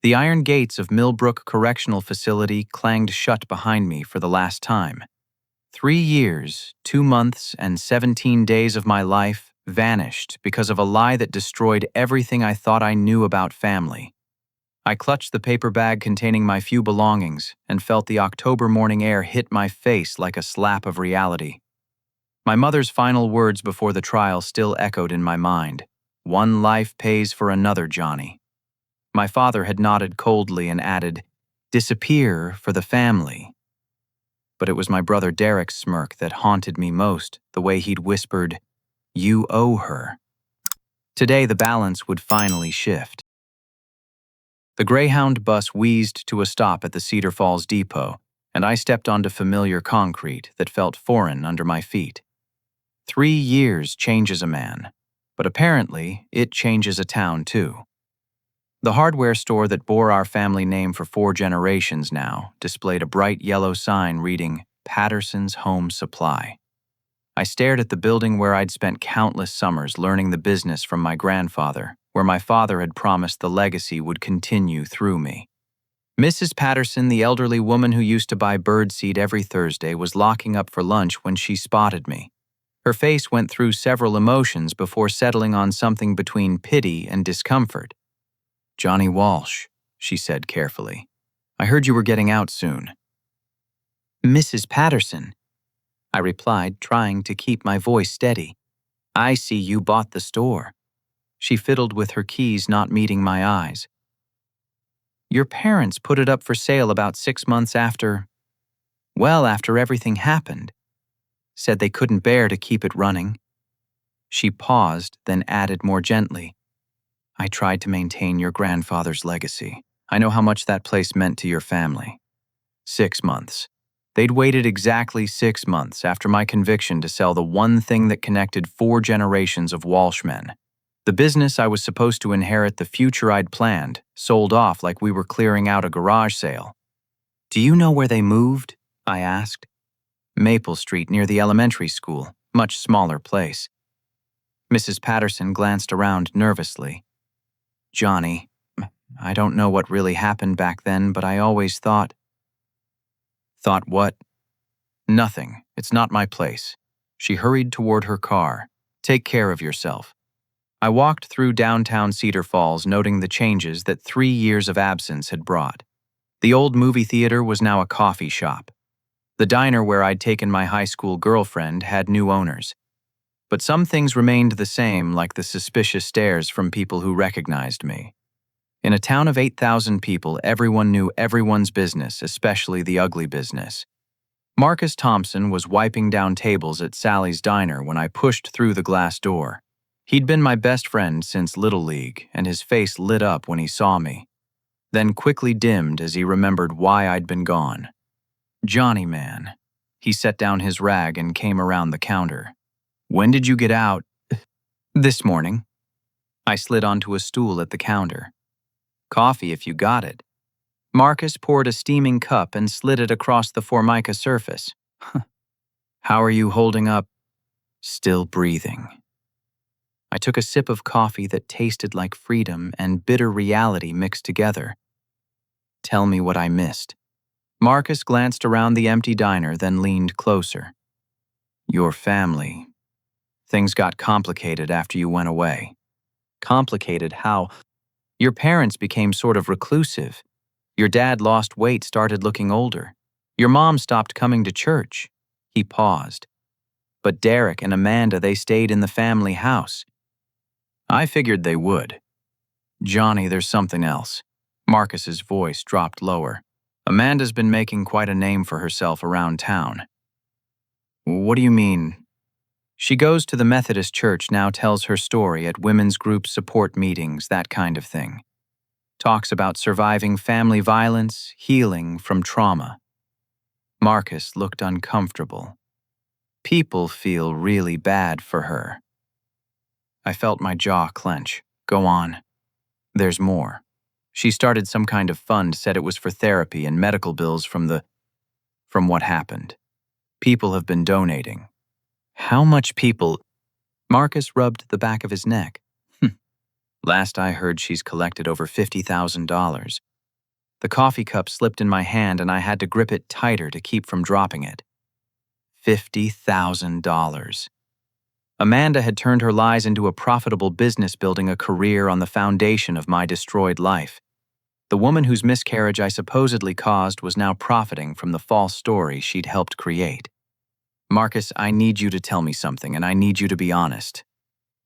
The iron gates of Millbrook Correctional Facility clanged shut behind me for the last time. 3 years, 2 months, and 17 days of my life vanished because of a lie that destroyed everything I thought I knew about family. I clutched the paper bag containing my few belongings and felt the October morning air hit my face like a slap of reality. My mother's final words before the trial still echoed in my mind. "One life pays for another, Johnnie." My father had nodded coldly and added, "Disappear for the family." But it was my brother Derek's smirk that haunted me most, the way he'd whispered, "You owe her." Today the balance would finally shift. The Greyhound bus wheezed to a stop at the Cedar Falls depot, and I stepped onto familiar concrete that felt foreign under my feet. 3 years changes a man, but apparently it changes a town too. The hardware store that bore our family name for 4 generations now displayed a bright yellow sign reading Patterson's Home Supply. I stared at the building where I'd spent countless summers learning the business from my grandfather, where my father had promised the legacy would continue through me. Mrs. Patterson, the elderly woman who used to buy birdseed every Thursday, was locking up for lunch when she spotted me. Her face went through several emotions before settling on something between pity and discomfort. "Johnnie Walsh," she said carefully. "I heard you were getting out soon." "Mrs. Patterson," I replied, trying to keep my voice steady. "I see you bought the store." She fiddled with her keys, not meeting my eyes. "Your parents put it up for sale about 6 months after everything happened. Said they couldn't bear to keep it running." She paused, then added more gently, "I tried to maintain your grandfather's legacy. I know how much that place meant to your family." 6 months. They'd waited exactly 6 months after my conviction to sell the one thing that connected 4 generations of Walshmen. The business I was supposed to inherit, the future I'd planned, sold off like we were clearing out a garage sale. "Do you know where they moved?" I asked. "Maple Street, near the elementary school, much smaller place." Mrs. Patterson glanced around nervously. "Johnnie, I don't know what really happened back then, but I always thought—" "Thought what?" "Nothing. It's not my place." She hurried toward her car. "Take care of yourself." I walked through downtown Cedar Falls, noting the changes that 3 years of absence had brought. The old movie theater was now a coffee shop. The diner where I'd taken my high school girlfriend had new owners. But some things remained the same, like the suspicious stares from people who recognized me. In a town of 8,000 people, everyone knew everyone's business, especially the ugly business. Marcus Thompson was wiping down tables at Sally's Diner when I pushed through the glass door. He'd been my best friend since Little League, and his face lit up when he saw me, then quickly dimmed as he remembered why I'd been gone. "Johnnie, man." He set down his rag and came around the counter. "When did you get out?" "This morning." I slid onto a stool at the counter. "Coffee if you got it." Marcus poured a steaming cup and slid it across the Formica surface. "How are you holding up?" "Still breathing." I took a sip of coffee that tasted like freedom and bitter reality mixed together. "Tell me what I missed." Marcus glanced around the empty diner, then leaned closer. "Your family. Things got complicated after you went away." "Complicated how?" "Your parents became sort of reclusive. Your dad lost weight, started looking older. Your mom stopped coming to church." He paused. "But Derek and Amanda, they stayed in the family house." "I figured they would." "Johnnie, there's something else." Marcus's voice dropped lower. "Amanda's been making quite a name for herself around town." "What do you mean?" "She goes to the Methodist church now, tells her story at women's group support meetings, that kind of thing. Talks about surviving family violence, healing from trauma." Marcus looked uncomfortable. "People feel really bad for her." I felt my jaw clench. "Go on." "There's more. She started some kind of fund, said it was for therapy and medical bills from what happened. People have been donating." "How much people?" Marcus rubbed the back of his neck. "Last I heard, she's collected over $50,000. The coffee cup slipped in my hand and I had to grip it tighter to keep from dropping it. $50,000. Amanda had turned her lies into a profitable business, building a career on the foundation of my destroyed life. The woman whose miscarriage I supposedly caused was now profiting from the false story she'd helped create. Marcus, I need you to tell me something, and I need you to be honest.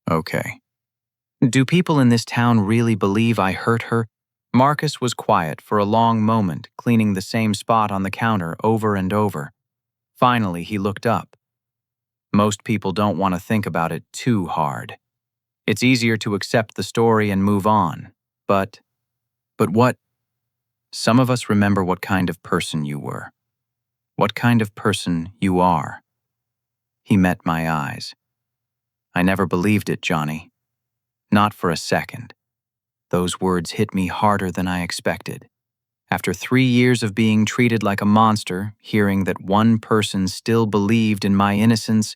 Okay. Do people in this town really believe I hurt her? Marcus was quiet for a long moment, cleaning the same spot on the counter over and over. Finally, he looked up. Most people don't want to think about it too hard. It's easier to accept the story and move on. But what? Some of us remember what kind of person you were. What kind of person you are. He met my eyes. I never believed it, Johnnie. Not for a second. Those words hit me harder than I expected. After 3 years of being treated like a monster, hearing that one person still believed in my innocence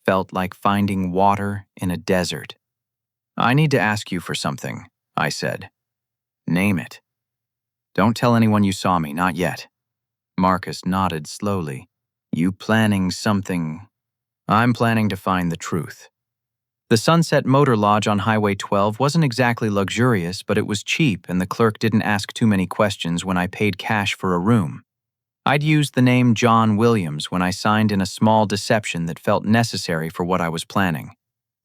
felt like finding water in a desert. I need to ask you for something, I said. Name it. Don't tell anyone you saw me, not yet. Marcus nodded slowly. You planning something? I'm planning to find the truth. The Sunset Motor Lodge on Highway 12 wasn't exactly luxurious, but it was cheap and the clerk didn't ask too many questions when I paid cash for a room. I'd used the name John Williams when I signed in a small deception that felt necessary for what I was planning.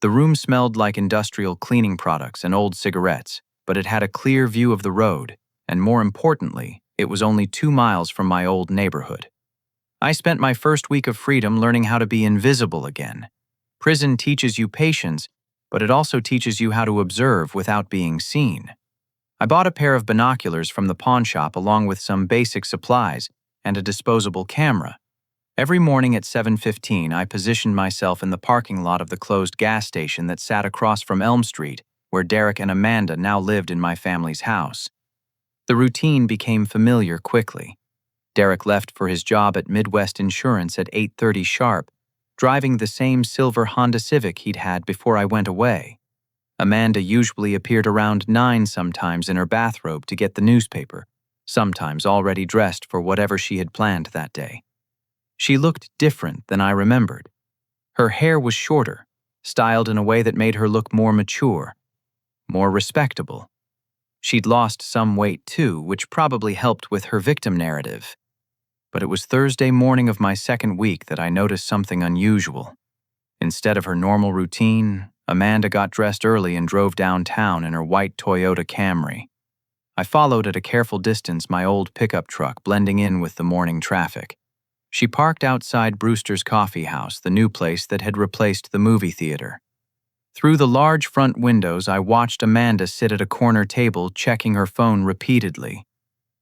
The room smelled like industrial cleaning products and old cigarettes, but it had a clear view of the road, and more importantly, it was only 2 miles from my old neighborhood. I spent my first week of freedom learning how to be invisible again. Prison teaches you patience, but it also teaches you how to observe without being seen. I bought a pair of binoculars from the pawn shop along with some basic supplies and a disposable camera. Every morning at 7:15, I positioned myself in the parking lot of the closed gas station that sat across from Elm Street, where Derek and Amanda now lived in my family's house. The routine became familiar quickly. Derek left for his job at Midwest Insurance at 8:30 sharp, driving the same silver Honda Civic he'd had before I went away. Amanda usually appeared around 9 sometimes in her bathrobe to get the newspaper, sometimes already dressed for whatever she had planned that day. She looked different than I remembered. Her hair was shorter, styled in a way that made her look more mature, more respectable. She'd lost some weight too, which probably helped with her victim narrative. But it was Thursday morning of my second week that I noticed something unusual. Instead of her normal routine, Amanda got dressed early and drove downtown in her white Toyota Camry. I followed at a careful distance my old pickup truck blending in with the morning traffic. She parked outside Brewster's Coffee House, the new place that had replaced the movie theater. Through the large front windows, I watched Amanda sit at a corner table checking her phone repeatedly.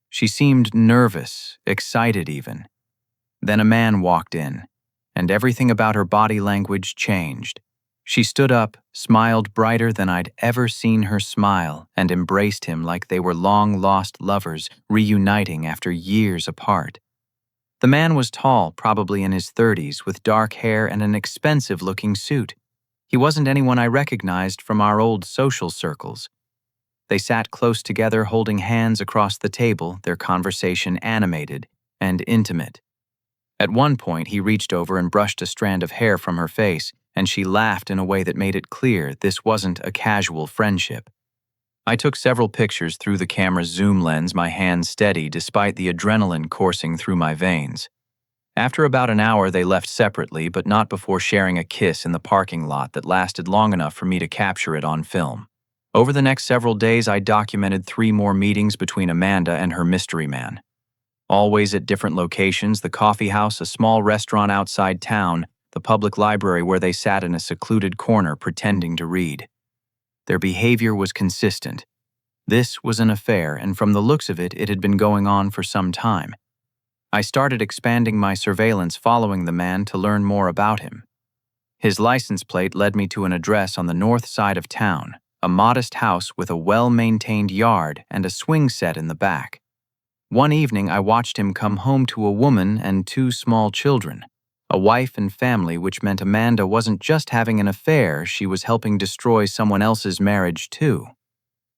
She seemed nervous, excited even. Then a man walked in, and everything about her body language changed. She stood up, smiled brighter than I'd ever seen her smile, and embraced him like they were long-lost lovers reuniting after years apart. The man was tall, probably in his 30s, with dark hair and an expensive-looking suit. He wasn't anyone I recognized from our old social circles. They sat close together, holding hands across the table, their conversation animated and intimate. At one point, he reached over and brushed a strand of hair from her face, and she laughed in a way that made it clear this wasn't a casual friendship. I took several pictures through the camera's zoom lens, my hands steady despite the adrenaline coursing through my veins. After about an hour, they left separately, but not before sharing a kiss in the parking lot that lasted long enough for me to capture it on film. Over the next several days, I documented 3 more meetings between Amanda and her mystery man. Always at different locations: the coffee house, a small restaurant outside town, the public library where they sat in a secluded corner pretending to read. Their behavior was consistent. This was an affair, and from the looks of it, it had been going on for some time. I started expanding my surveillance following the man to learn more about him. His license plate led me to an address on the north side of town, a modest house with a well-maintained yard and a swing set in the back. One evening, I watched him come home to a woman and 2 small children, a wife and family, which meant Amanda wasn't just having an affair, she was helping destroy someone else's marriage too.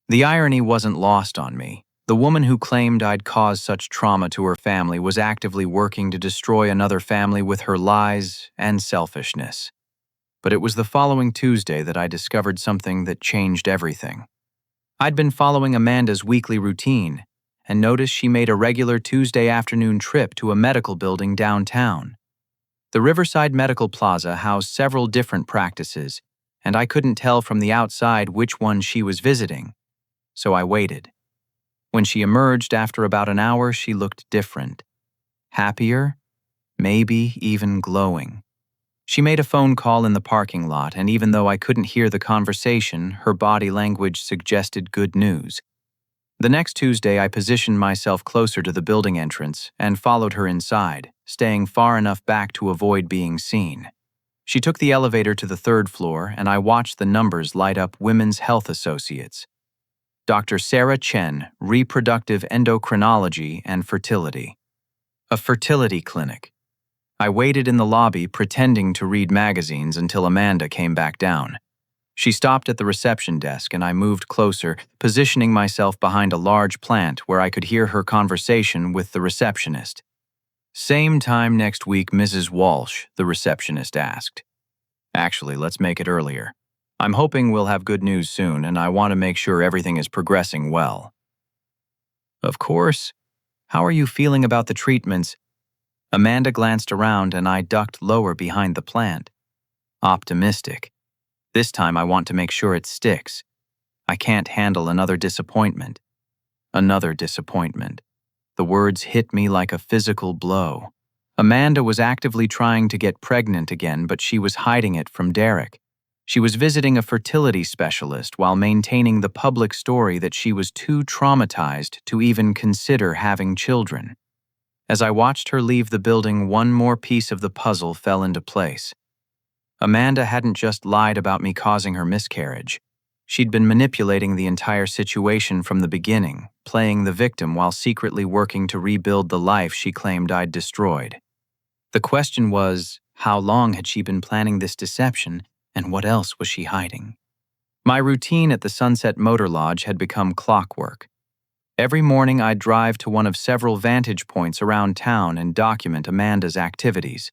The irony wasn't lost on me. The woman who claimed I'd caused such trauma to her family was actively working to destroy another family with her lies and selfishness. But it was the following Tuesday that I discovered something that changed everything. I'd been following Amanda's weekly routine and noticed she made a regular Tuesday afternoon trip to a medical building downtown. The Riverside Medical Plaza housed several different practices, and I couldn't tell from the outside which one she was visiting, so I waited. When she emerged after about an hour, she looked different. Happier, maybe even glowing. She made a phone call in the parking lot, and even though I couldn't hear the conversation, her body language suggested good news. The next Tuesday, I positioned myself closer to the building entrance and followed her inside, staying far enough back to avoid being seen. She took the elevator to the third floor, and I watched the numbers light up Women's Health Associates. Dr. Sarah Chen, Reproductive Endocrinology and Fertility. A fertility clinic. I waited in the lobby pretending to read magazines until Amanda came back down. She stopped at the reception desk and I moved closer, positioning myself behind a large plant where I could hear her conversation with the receptionist. "Same time next week, Mrs. Walsh," the receptionist asked. "Actually, let's make it earlier. I'm hoping we'll have good news soon and I want to make sure everything is progressing well." "Of course. How are you feeling about the treatments?" Amanda glanced around and I ducked lower behind the plant. "Optimistic. This time I want to make sure it sticks. I can't handle another disappointment." Another disappointment. The words hit me like a physical blow. Amanda was actively trying to get pregnant again, but she was hiding it from Derek. She was visiting a fertility specialist while maintaining the public story that she was too traumatized to even consider having children. As I watched her leave the building, one more piece of the puzzle fell into place. Amanda hadn't just lied about me causing her miscarriage. She'd been manipulating the entire situation from the beginning, playing the victim while secretly working to rebuild the life she claimed I'd destroyed. The question was, how long had she been planning this deception, and what else was she hiding? My routine at the Sunset Motor Lodge had become clockwork. Every morning I'd drive to one of several vantage points around town and document Amanda's activities.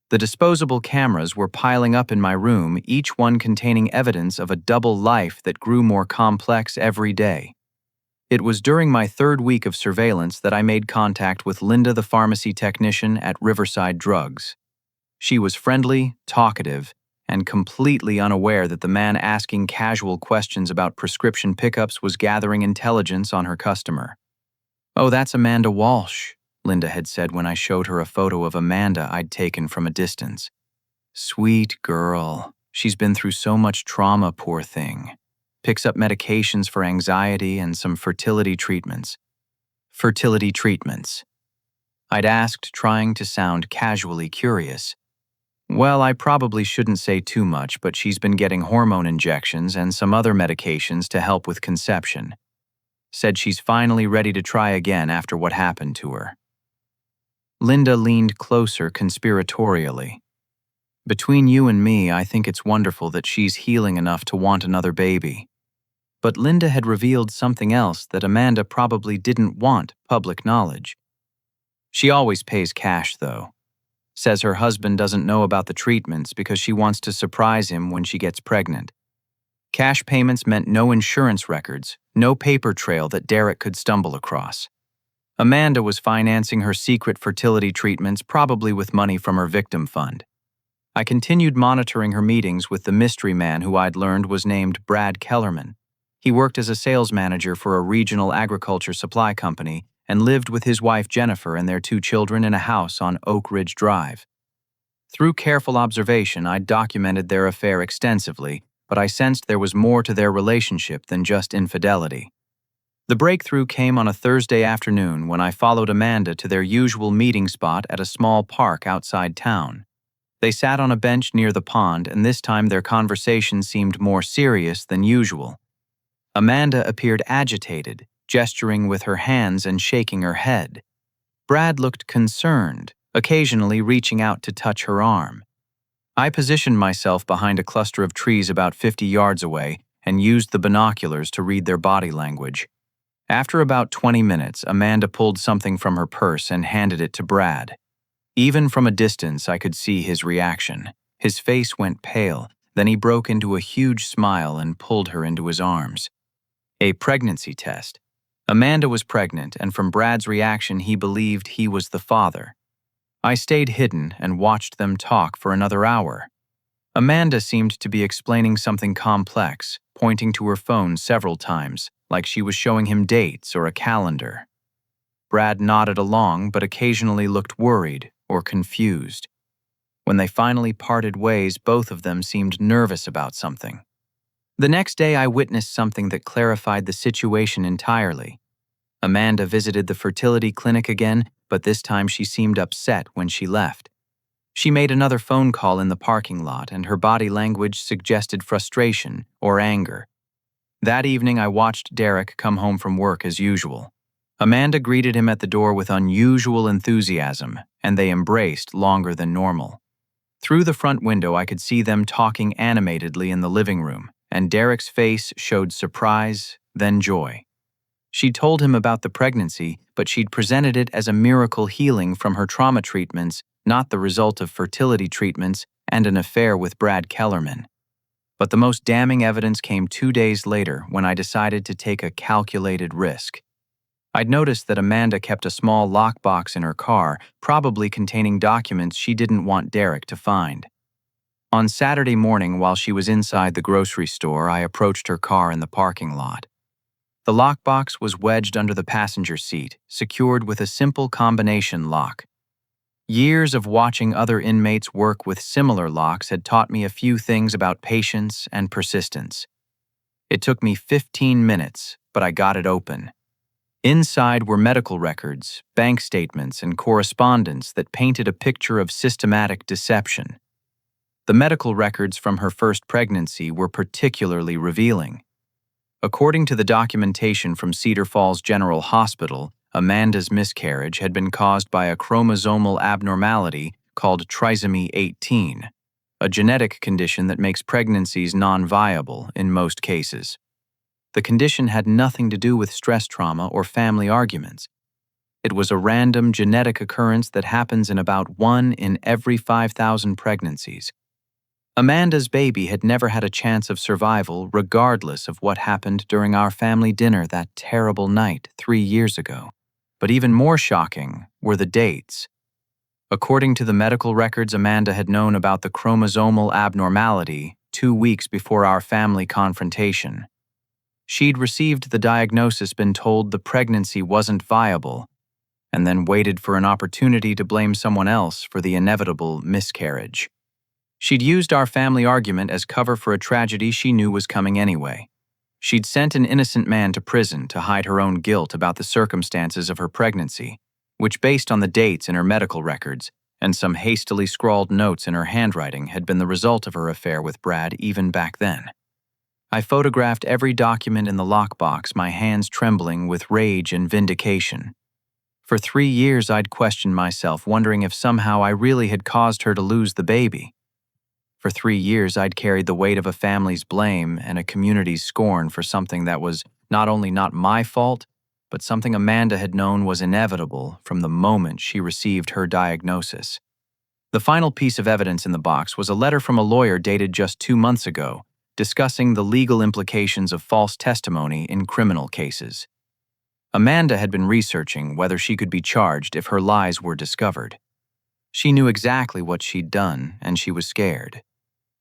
The disposable cameras were piling up in my room, each one containing evidence of a double life that grew more complex every day. It was during my third week of surveillance that I made contact with Linda, the pharmacy technician at Riverside Drugs. She was friendly, talkative, and completely unaware that the man asking casual questions about prescription pickups was gathering intelligence on her customer. "Oh, that's Amanda Walsh," Linda had said when I showed her a photo of Amanda I'd taken from a distance. "Sweet girl. She's been through so much trauma, poor thing. Picks up medications for anxiety and some fertility treatments." Fertility treatments. I'd asked, trying to sound casually curious. "Well, I probably shouldn't say too much, but she's been getting hormone injections and some other medications to help with conception. Said she's finally ready to try again after what happened to her." Linda leaned closer conspiratorially. "Between you and me, I think it's wonderful that she's healing enough to want another baby." But Linda had revealed something else that Amanda probably didn't want public knowledge. "She always pays cash, though. Says her husband doesn't know about the treatments because she wants to surprise him when she gets pregnant. Cash payments meant no insurance records, no paper trail that Derek could stumble across. Amanda was financing her secret fertility treatments, probably with money from her victim fund. I continued monitoring her meetings with the mystery man who I'd learned was named Brad Kellerman. He worked as a sales manager for a regional agriculture supply company and lived with his wife Jennifer and their 2 children in a house on Oak Ridge Drive. Through careful observation, I documented their affair extensively, but I sensed there was more to their relationship than just infidelity. The breakthrough came on a Thursday afternoon when I followed Amanda to their usual meeting spot at a small park outside town. They sat on a bench near the pond, and this time their conversation seemed more serious than usual. Amanda appeared agitated, gesturing with her hands and shaking her head. Brad looked concerned, occasionally reaching out to touch her arm. I positioned myself behind a cluster of trees about 50 yards away and used the binoculars to read their body language. After about 20 minutes, Amanda pulled something from her purse and handed it to Brad. Even from a distance, I could see his reaction. His face went pale, then he broke into a huge smile and pulled her into his arms. A pregnancy test. Amanda was pregnant, and from Brad's reaction, he believed he was the father. I stayed hidden and watched them talk for another hour. Amanda seemed to be explaining something complex, pointing to her phone several times, like she was showing him dates or a calendar. Brad nodded along, but occasionally looked worried or confused. When they finally parted ways, both of them seemed nervous about something. The next day, I witnessed something that clarified the situation entirely. Amanda visited the fertility clinic again, but this time she seemed upset when she left. She made another phone call in the parking lot, and her body language suggested frustration or anger. That evening, I watched Derek come home from work as usual. Amanda greeted him at the door with unusual enthusiasm, and they embraced longer than normal. Through the front window, I could see them talking animatedly in the living room, and Derek's face showed surprise, then joy. She'd told him about the pregnancy, but she'd presented it as a miracle healing from her trauma treatments, not the result of fertility treatments and an affair with Brad Kellerman. But the most damning evidence came 2 days later when I decided to take a calculated risk. I'd noticed that Amanda kept a small lockbox in her car, probably containing documents she didn't want Derek to find. On Saturday morning, while she was inside the grocery store, I approached her car in the parking lot. The lockbox was wedged under the passenger seat, secured with a simple combination lock. Years of watching other inmates work with similar locks had taught me a few things about patience and persistence. It took me 15 minutes, but I got it open. Inside were medical records, bank statements, and correspondence that painted a picture of systematic deception. The medical records from her first pregnancy were particularly revealing. According to the documentation from Cedar Falls General Hospital, Amanda's miscarriage had been caused by a chromosomal abnormality called trisomy 18, a genetic condition that makes pregnancies non-viable in most cases. The condition had nothing to do with stress trauma or family arguments. It was a random genetic occurrence that happens in about 1 in every 5,000 pregnancies. Amanda's baby had never had a chance of survival regardless of what happened during our family dinner that terrible night 3 years ago. But even more shocking were the dates. According to the medical records, Amanda had known about the chromosomal abnormality 2 weeks before our family confrontation. She'd received the diagnosis, been told the pregnancy wasn't viable, and then waited for an opportunity to blame someone else for the inevitable miscarriage. She'd used our family argument as cover for a tragedy she knew was coming anyway. She'd sent an innocent man to prison to hide her own guilt about the circumstances of her pregnancy, which, based on the dates in her medical records and some hastily scrawled notes in her handwriting, had been the result of her affair with Brad even back then. I photographed every document in the lockbox, my hands trembling with rage and vindication. For 3 years, I'd questioned myself, wondering if somehow I really had caused her to lose the baby. For 3 years, I'd carried the weight of a family's blame and a community's scorn for something that was not only not my fault, but something Amanda had known was inevitable from the moment she received her diagnosis. The final piece of evidence in the box was a letter from a lawyer dated just 2 months ago, discussing the legal implications of false testimony in criminal cases. Amanda had been researching whether she could be charged if her lies were discovered. She knew exactly what she'd done, and she was scared.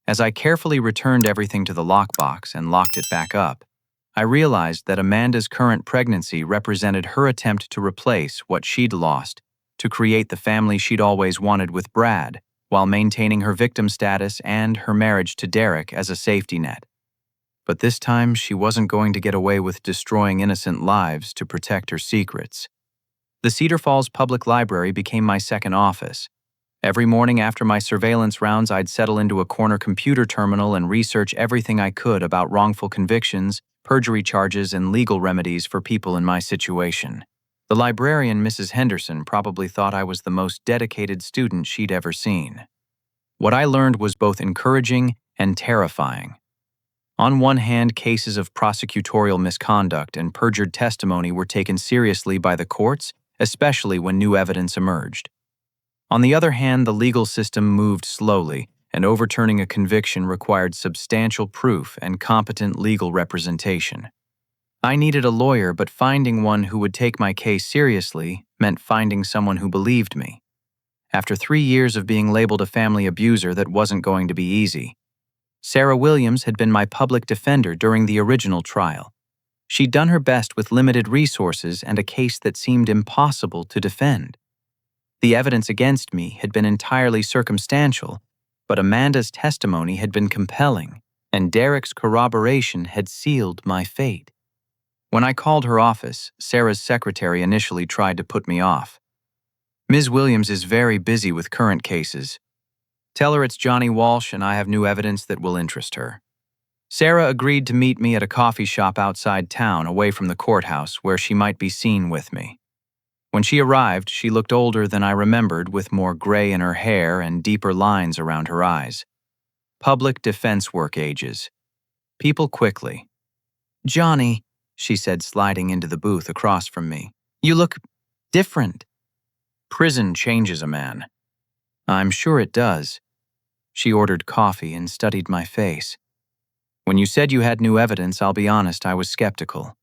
As I carefully returned everything to the lockbox and locked it back up, I realized that Amanda's current pregnancy represented her attempt to replace what she'd lost, to create the family she'd always wanted with Brad, while maintaining her victim status and her marriage to Derek as a safety net. But this time, she wasn't going to get away with destroying innocent lives to protect her secrets. The Cedar Falls Public Library became my second office. Every morning after my surveillance rounds, I'd settle into a corner computer terminal and research everything I could about wrongful convictions, perjury charges, and legal remedies for people in my situation. The librarian, Mrs. Henderson, probably thought I was the most dedicated student she'd ever seen. What I learned was both encouraging and terrifying. On one hand, cases of prosecutorial misconduct and perjured testimony were taken seriously by the courts, especially when new evidence emerged. On the other hand, the legal system moved slowly, and overturning a conviction required substantial proof and competent legal representation. I needed a lawyer, but finding one who would take my case seriously meant finding someone who believed me. After 3 years of being labeled a family abuser, that wasn't going to be easy. Sarah Williams had been my public defender during the original trial. She'd done her best with limited resources and a case that seemed impossible to defend. The evidence against me had been entirely circumstantial, but Amanda's testimony had been compelling, and Derek's corroboration had sealed my fate. When I called her office, Sarah's secretary initially tried to put me off. "Ms. Williams is very busy with current cases. Tell her it's Johnnie Walsh and I have new evidence that will interest her." Sarah agreed to meet me at a coffee shop outside town, away from the courthouse, where she might be seen with me. When she arrived, she looked older than I remembered, with more gray in her hair and deeper lines around her eyes. Public defense work ages. People quickly. "Johnnie," she said, sliding into the booth across from me. "You look different." "Prison changes a man." "I'm sure it does." She ordered coffee and studied my face. "When you said you had new evidence, I'll be honest, I was skeptical.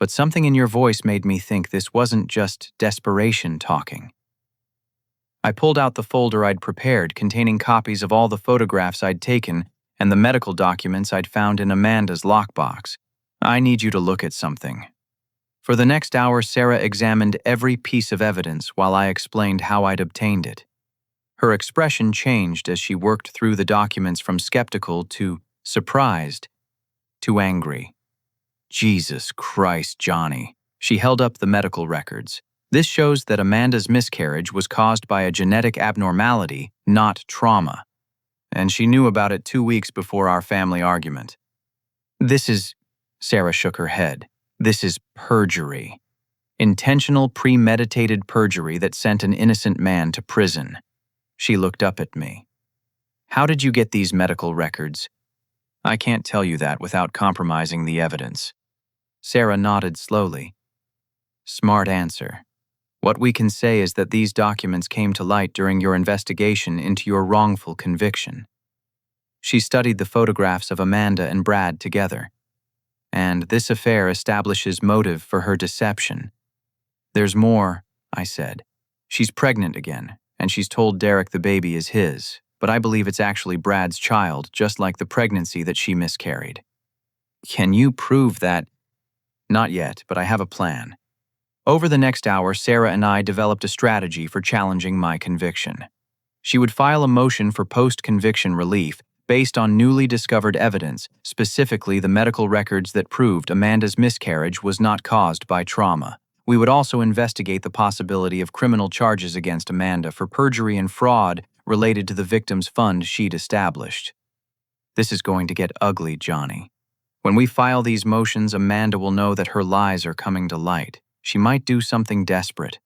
But something in your voice made me think this wasn't just desperation talking." I pulled out the folder I'd prepared, containing copies of all the photographs I'd taken and the medical documents I'd found in Amanda's lockbox. "I need you to look at something." For the next hour, Sarah examined every piece of evidence while I explained how I'd obtained it. Her expression changed as she worked through the documents, from skeptical to surprised to angry. "Jesus Christ, Johnnie." She held up the medical records. "This shows that Amanda's miscarriage was caused by a genetic abnormality, not trauma. And she knew about it 2 weeks before our family argument." "This is..." Sarah shook her head. "This is perjury. Intentional, premeditated perjury that sent an innocent man to prison." She looked up at me. "How did you get these medical records?" "I can't tell you that without compromising the evidence." Sarah nodded slowly. "Smart answer. What we can say is that these documents came to light during your investigation into your wrongful conviction." She studied the photographs of Amanda and Brad together. "And this affair establishes motive for her deception." "There's more," I said. "She's pregnant again, and she's told Derek the baby is his, but I believe it's actually Brad's child, just like the pregnancy that she miscarried." "Can you prove that?" "Not yet, but I have a plan." Over the next hour, Sarah and I developed a strategy for challenging my conviction. She would file a motion for post-conviction relief based on newly discovered evidence, specifically the medical records that proved Amanda's miscarriage was not caused by trauma. We would also investigate the possibility of criminal charges against Amanda for perjury and fraud related to the victim's fund she'd established. "This is going to get ugly, Johnnie. When we file these motions, Amanda will know that her lies are coming to light. She might do something desperate."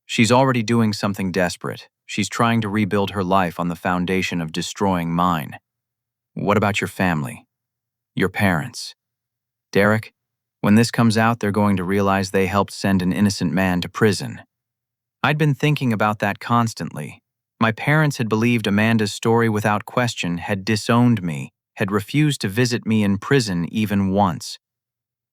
"She's already doing something desperate. She's trying to rebuild her life on the foundation of destroying mine." "What about your family? Your parents? Derek? When this comes out, they're going to realize they helped send an innocent man to prison." I'd been thinking about that constantly. My parents had believed Amanda's story without question, had disowned me, had refused to visit me in prison even once.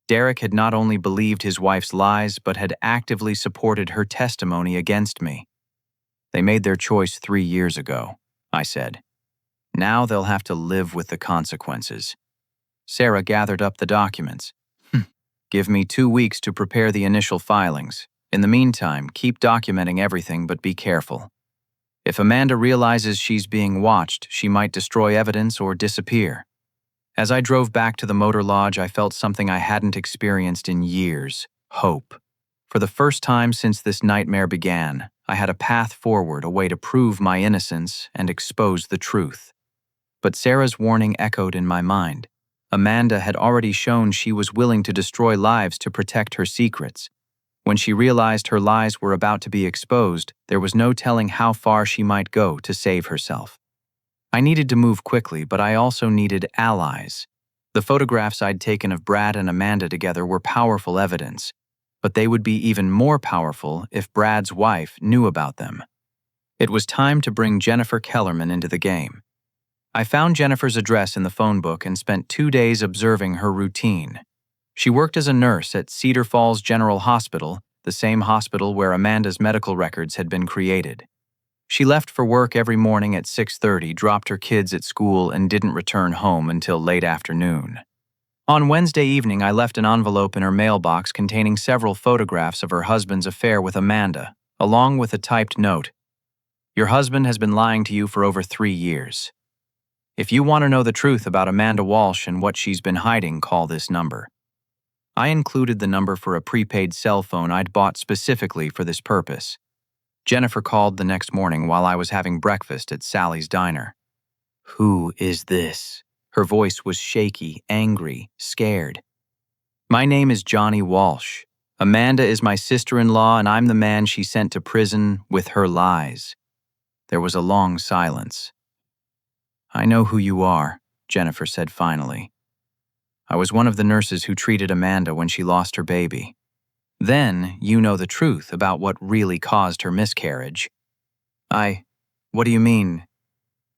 Derek had not only believed his wife's lies, but had actively supported her testimony against me. "They made their choice 3 years ago," I said. "Now they'll have to live with the consequences." Sarah gathered up the documents. "Give me 2 weeks to prepare the initial filings. In the meantime, keep documenting everything, but be careful. If Amanda realizes she's being watched, she might destroy evidence or disappear." As I drove back to the motor lodge, I felt something I hadn't experienced in years: hope. For the first time since this nightmare began, I had a path forward, a way to prove my innocence and expose the truth. But Sarah's warning echoed in my mind. Amanda had already shown she was willing to destroy lives to protect her secrets. When she realized her lies were about to be exposed, there was no telling how far she might go to save herself. I needed to move quickly, but I also needed allies. The photographs I'd taken of Brad and Amanda together were powerful evidence, but they would be even more powerful if Brad's wife knew about them. It was time to bring Jennifer Kellerman into the game. I found Jennifer's address in the phone book and spent 2 days observing her routine. She worked as a nurse at Cedar Falls General Hospital, the same hospital where Amanda's medical records had been created. She left for work every morning at 6:30, dropped her kids at school, and didn't return home until late afternoon. On Wednesday evening, I left an envelope in her mailbox containing several photographs of her husband's affair with Amanda, along with a typed note. Your husband has been lying to you for over 3 years. If you want to know the truth about Amanda Walsh and what she's been hiding, call this number. I included the number for a prepaid cell phone I'd bought specifically for this purpose. Jennifer called the next morning while I was having breakfast at Sally's diner. Who is this? Her voice was shaky, angry, scared. My name is Johnnie Walsh. Amanda is my sister-in-law, and I'm the man she sent to prison with her lies. There was a long silence. I know who you are, Jennifer said finally. I was one of the nurses who treated Amanda when she lost her baby. Then you know the truth about what really caused her miscarriage. What do you mean?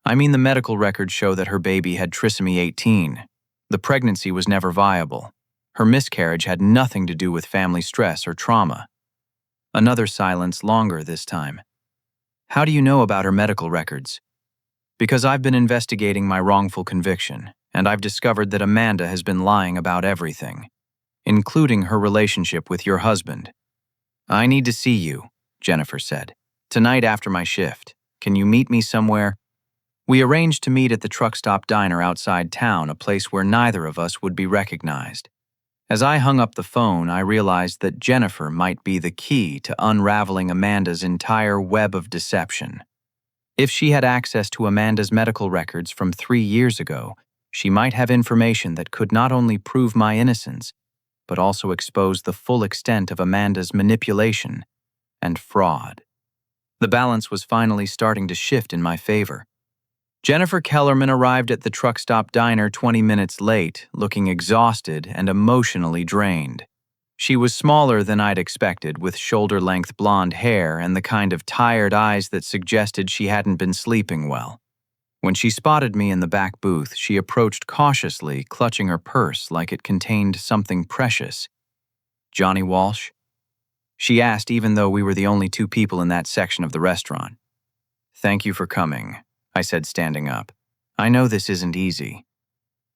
I mean the medical records show that her baby had trisomy 18. The pregnancy was never viable. Her miscarriage had nothing to do with family stress or trauma. Another silence, longer this time. How do you know about her medical records? Because I've been investigating my wrongful conviction, and I've discovered that Amanda has been lying about everything, including her relationship with your husband. I need to see you, Jennifer said. Tonight after my shift. Can you meet me somewhere? We arranged to meet at the truck stop diner outside town, a place where neither of us would be recognized. As I hung up the phone, I realized that Jennifer might be the key to unraveling Amanda's entire web of deception. If she had access to Amanda's medical records from 3 years ago, she might have information that could not only prove my innocence, but also expose the full extent of Amanda's manipulation and fraud. The balance was finally starting to shift in my favor. Jennifer Kellerman arrived at the truck stop diner 20 minutes late, looking exhausted and emotionally drained. She was smaller than I'd expected, with shoulder-length blonde hair and the kind of tired eyes that suggested she hadn't been sleeping well. When she spotted me in the back booth, she approached cautiously, clutching her purse like it contained something precious. Johnnie Walsh? She asked, even though we were the only 2 people in that section of the restaurant. Thank you for coming, I said, standing up. I know this isn't easy.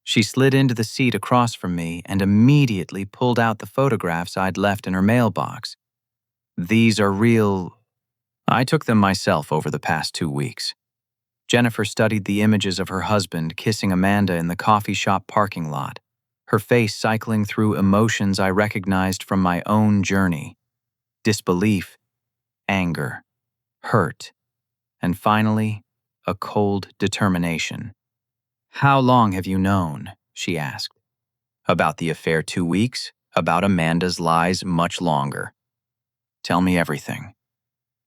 She slid into the seat across from me and immediately pulled out the photographs I'd left in her mailbox. These are real. I took them myself over the past 2 weeks. Jennifer studied the images of her husband kissing Amanda in the coffee shop parking lot, her face cycling through emotions I recognized from my own journey. Disbelief, anger, hurt, and finally, a cold determination. How long have you known? She asked. About the affair 2 weeks, about Amanda's lies much longer. Tell me everything.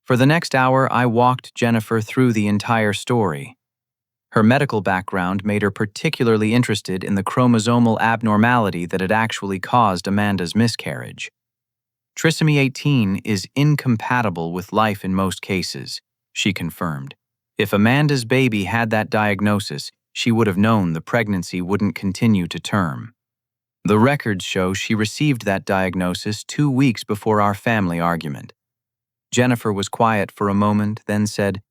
For the next hour, I walked Jennifer through the entire story. Her medical background made her particularly interested in the chromosomal abnormality that had actually caused Amanda's miscarriage. Trisomy 18 is incompatible with life in most cases, she confirmed. If Amanda's baby had that diagnosis, she would have known the pregnancy wouldn't continue to term. The records show she received that diagnosis 2 weeks before our family argument. Jennifer was quiet for a moment, then said,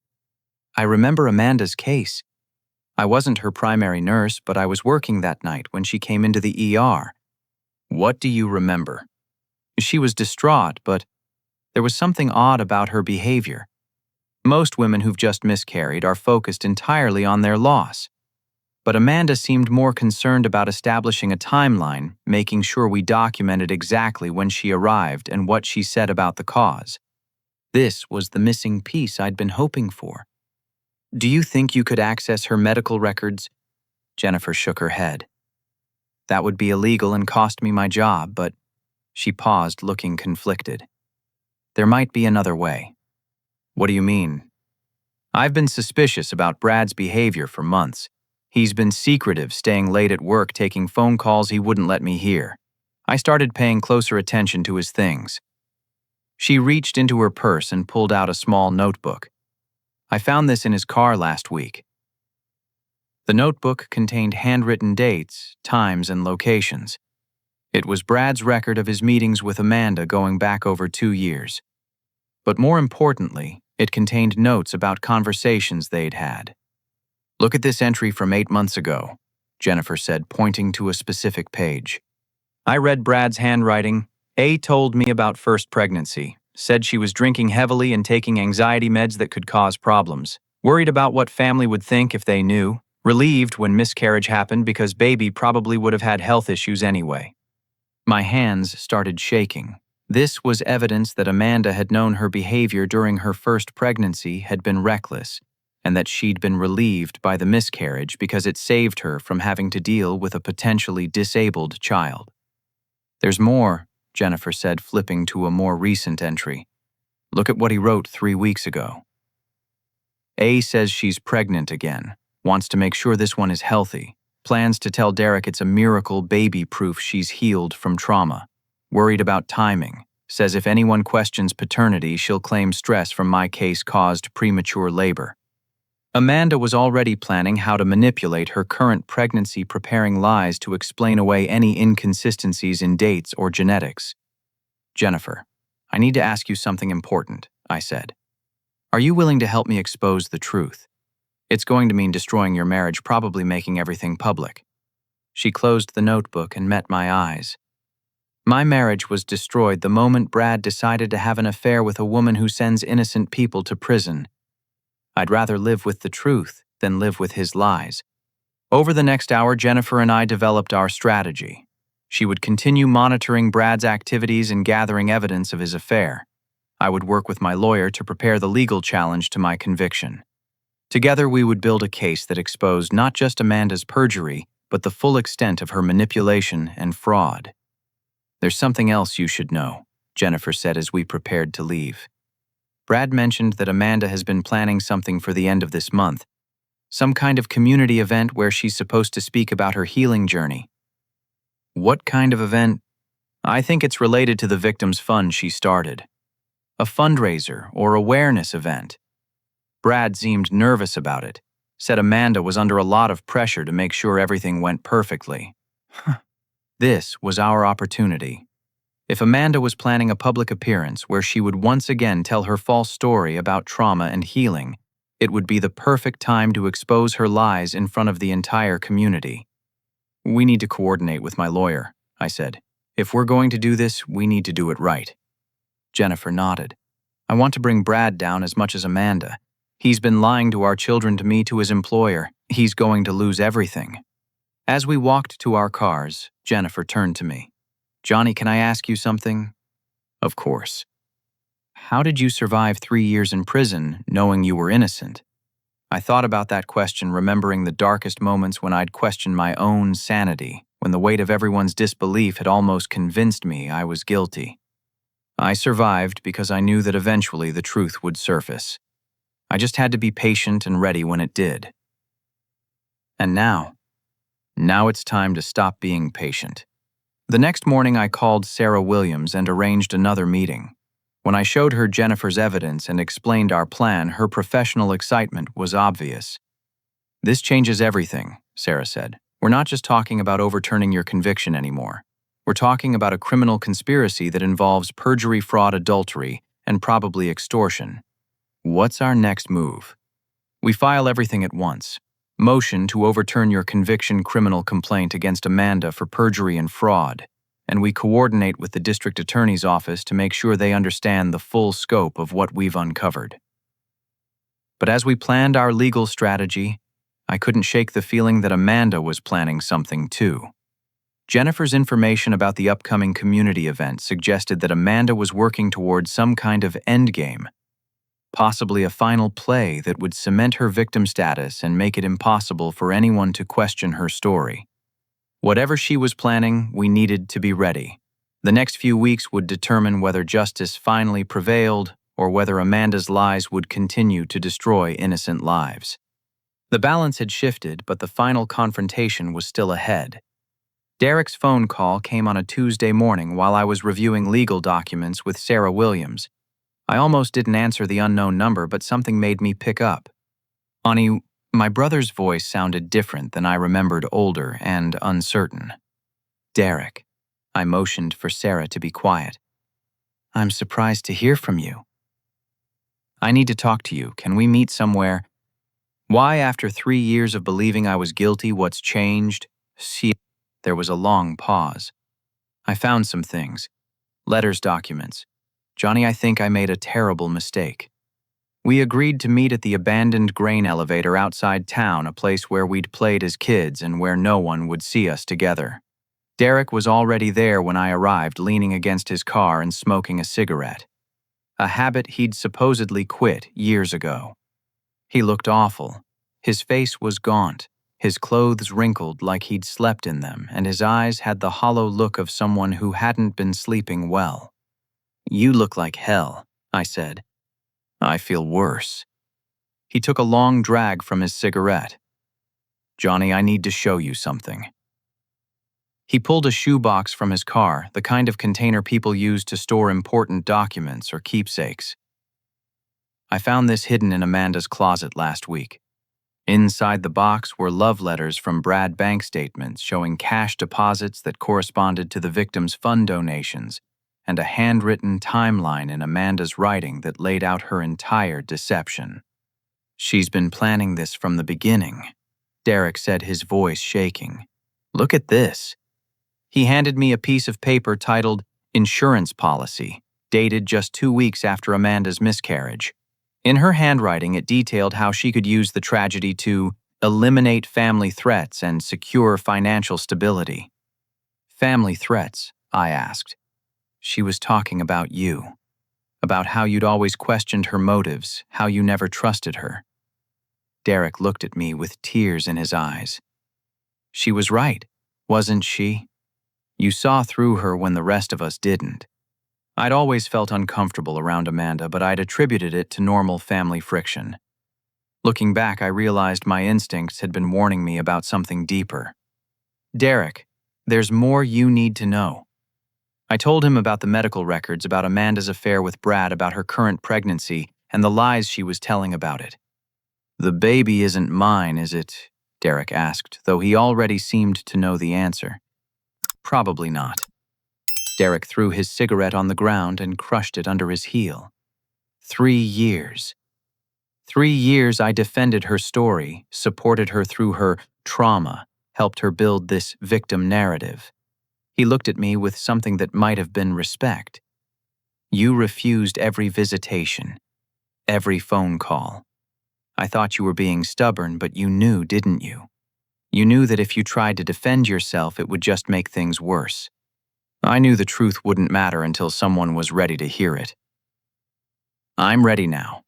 I remember Amanda's case. I wasn't her primary nurse, but I was working that night when she came into the ER. What do you remember? She was distraught, but there was something odd about her behavior. Most women who've just miscarried are focused entirely on their loss. But Amanda seemed more concerned about establishing a timeline, making sure we documented exactly when she arrived and what she said about the cause. This was the missing piece I'd been hoping for. Do you think you could access her medical records? Jennifer shook her head. That would be illegal and cost me my job, but she paused, looking conflicted. There might be another way. What do you mean? I've been suspicious about Brad's behavior for months. He's been secretive, staying late at work, taking phone calls he wouldn't let me hear. I started paying closer attention to his things. She reached into her purse and pulled out a small notebook. I found this in his car last week. The notebook contained handwritten dates, times, and locations. It was Brad's record of his meetings with Amanda going back over 2 years. But more importantly, it contained notes about conversations they'd had. "Look at this entry from 8 months ago," Jennifer said, pointing to a specific page. I read Brad's handwriting. A told me about first pregnancy, said she was drinking heavily and taking anxiety meds that could cause problems, worried about what family would think if they knew, relieved when miscarriage happened because baby probably would have had health issues anyway. My hands started shaking. This was evidence that Amanda had known her behavior during her first pregnancy had been reckless, and that she'd been relieved by the miscarriage because it saved her from having to deal with a potentially disabled child. "There's more," Jennifer said, flipping to a more recent entry. "Look at what he wrote 3 weeks ago. A says she's pregnant again, wants to make sure this one is healthy, plans to tell Derek it's a miracle baby proof she's healed from trauma, worried about timing, says if anyone questions paternity, she'll claim stress from my case caused premature labor." Amanda was already planning how to manipulate her current pregnancy, preparing lies to explain away any inconsistencies in dates or genetics. "Jennifer, I need to ask you something important," I said. "Are you willing to help me expose the truth? It's going to mean destroying your marriage, probably making everything public." She closed the notebook and met my eyes. My marriage was destroyed the moment Brad decided to have an affair with a woman who sends innocent people to prison. I'd rather live with the truth than live with his lies. Over the next hour, Jennifer and I developed our strategy. She would continue monitoring Brad's activities and gathering evidence of his affair. I would work with my lawyer to prepare the legal challenge to my conviction. Together, we would build a case that exposed not just Amanda's perjury, but the full extent of her manipulation and fraud. "There's something else you should know," Jennifer said as we prepared to leave. "Brad mentioned that Amanda has been planning something for the end of this month, some kind of community event where she's supposed to speak about her healing journey." "What kind of event?" "I think it's related to the victim's fund she started. A fundraiser or awareness event." Brad seemed nervous about it, said Amanda was under a lot of pressure to make sure everything went perfectly. This was our opportunity. If Amanda was planning a public appearance where she would once again tell her false story about trauma and healing, it would be the perfect time to expose her lies in front of the entire community. "We need to coordinate with my lawyer," I said. "If we're going to do this, we need to do it right." Jennifer nodded. "I want to bring Brad down as much as Amanda. He's been lying to our children, to me, to his employer. He's going to lose everything." As we walked to our cars, Jennifer turned to me. "Johnnie, can I ask you something?" "Of course." "How did you survive 3 years in prison, knowing you were innocent?" I thought about that question, remembering the darkest moments when I'd questioned my own sanity, when the weight of everyone's disbelief had almost convinced me I was guilty. I survived because I knew that eventually the truth would surface. I just had to be patient and ready when it did. And now it's time to stop being patient. The next morning, I called Sarah Williams and arranged another meeting. When I showed her Jennifer's evidence and explained our plan, her professional excitement was obvious. "This changes everything," Sarah said. "We're not just talking about overturning your conviction anymore. We're talking about a criminal conspiracy that involves perjury, fraud, adultery, and probably extortion. What's our next move? We file everything at once. Motion to overturn your conviction criminal complaint against Amanda for perjury and fraud, and we coordinate with the district attorney's office to make sure they understand the full scope of what we've uncovered." But as we planned our legal strategy, I couldn't shake the feeling that Amanda was planning something too. Jennifer's information about the upcoming community event suggested that Amanda was working towards some kind of endgame, possibly a final play that would cement her victim status and make it impossible for anyone to question her story. Whatever she was planning, we needed to be ready. The next few weeks would determine whether justice finally prevailed or whether Amanda's lies would continue to destroy innocent lives. The balance had shifted, but the final confrontation was still ahead. Derek's phone call came on a Tuesday morning while I was reviewing legal documents with Sarah Williams. I almost didn't answer the unknown number, but something made me pick up. Ani, my brother's voice sounded different than I remembered, older and uncertain. Derek. I motioned for Sarah to be quiet. I'm surprised to hear from you. I need to talk to you. Can we meet somewhere? Why, after 3 years of believing I was guilty, what's changed? See, there was a long pause. I found some things. Letters, documents. Johnnie, I think I made a terrible mistake. We agreed to meet at the abandoned grain elevator outside town, a place where we'd played as kids and where no one would see us together. Derek was already there when I arrived, leaning against his car and smoking a cigarette. A habit he'd supposedly quit years ago. He looked awful. His face was gaunt, his clothes wrinkled like he'd slept in them, and his eyes had the hollow look of someone who hadn't been sleeping well. You look like hell, I said. I feel worse. He took a long drag from his cigarette. Johnnie, I need to show you something. He pulled a shoebox from his car, the kind of container people use to store important documents or keepsakes. I found this hidden in Amanda's closet last week. Inside the box were love letters from Brad bank statements showing cash deposits that corresponded to the victim's fund donations, and a handwritten timeline in Amanda's writing that laid out her entire deception. She's been planning this from the beginning, Derek said, his voice shaking. Look at this. He handed me a piece of paper titled Insurance Policy, dated just 2 weeks after Amanda's miscarriage. In her handwriting, it detailed how she could use the tragedy to eliminate family threats and secure financial stability. Family threats, I asked. She was talking about you, about how you'd always questioned her motives, how you never trusted her. Derek looked at me with tears in his eyes. She was right, wasn't she? You saw through her when the rest of us didn't. I'd always felt uncomfortable around Amanda, but I'd attributed it to normal family friction. Looking back, I realized my instincts had been warning me about something deeper. Derek, there's more you need to know. I told him about the medical records, about Amanda's affair with Brad, about her current pregnancy, and the lies she was telling about it. The baby isn't mine, is it? Derek asked, though he already seemed to know the answer. Probably not. Derek threw his cigarette on the ground and crushed it under his heel. 3 years. 3 years I defended her story, supported her through her trauma, helped her build this victim narrative. He looked at me with something that might have been respect. You refused every visitation, every phone call. I thought you were being stubborn, but you knew, didn't you? You knew that if you tried to defend yourself, it would just make things worse. I knew the truth wouldn't matter until someone was ready to hear it. I'm ready now.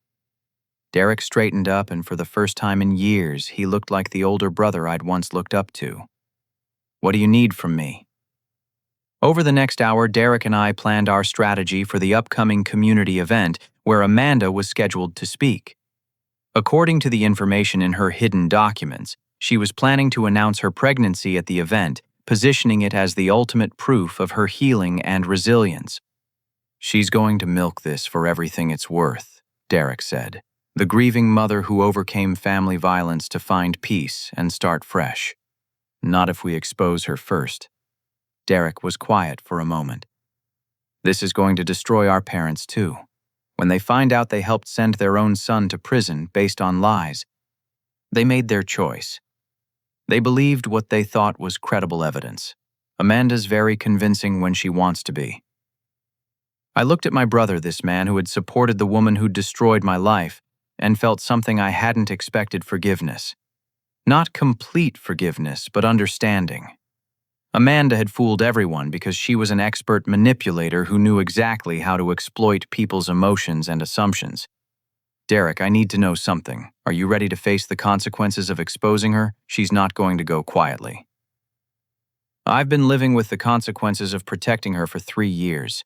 Derek straightened up, and for the first time in years, he looked like the older brother I'd once looked up to. What do you need from me? Over the next hour, Derek and I planned our strategy for the upcoming community event where Amanda was scheduled to speak. According to the information in her hidden documents, she was planning to announce her pregnancy at the event, positioning it as the ultimate proof of her healing and resilience. She's going to milk this for everything it's worth, Derek said. The grieving mother who overcame family violence to find peace and start fresh. Not if we expose her first. Derek was quiet for a moment. This is going to destroy our parents too. When they find out they helped send their own son to prison based on lies, they made their choice. They believed what they thought was credible evidence. Amanda's very convincing when she wants to be. I looked at my brother, this man who had supported the woman who destroyed my life, and felt something I hadn't expected: forgiveness. Not complete forgiveness, but understanding. Amanda had fooled everyone because she was an expert manipulator who knew exactly how to exploit people's emotions and assumptions. Derek, I need to know something. Are you ready to face the consequences of exposing her? She's not going to go quietly. I've been living with the consequences of protecting her for 3 years.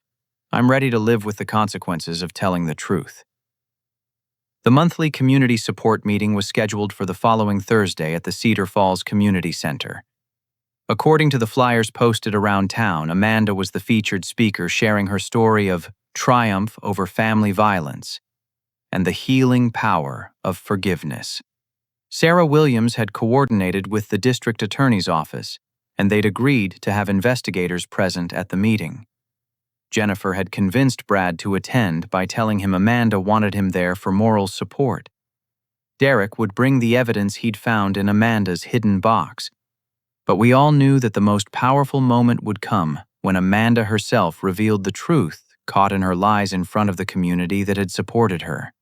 I'm ready to live with the consequences of telling the truth. The monthly community support meeting was scheduled for the following Thursday at the Cedar Falls Community Center. According to the flyers posted around town, Amanda was the featured speaker, sharing her story of triumph over family violence and the healing power of forgiveness. Sarah Williams had coordinated with the district attorney's office, and they'd agreed to have investigators present at the meeting. Jennifer had convinced Brad to attend by telling him Amanda wanted him there for moral support. Derek would bring the evidence he'd found in Amanda's hidden box. But we all knew that the most powerful moment would come when Amanda herself revealed the truth caught in her lies in front of the community that had supported her.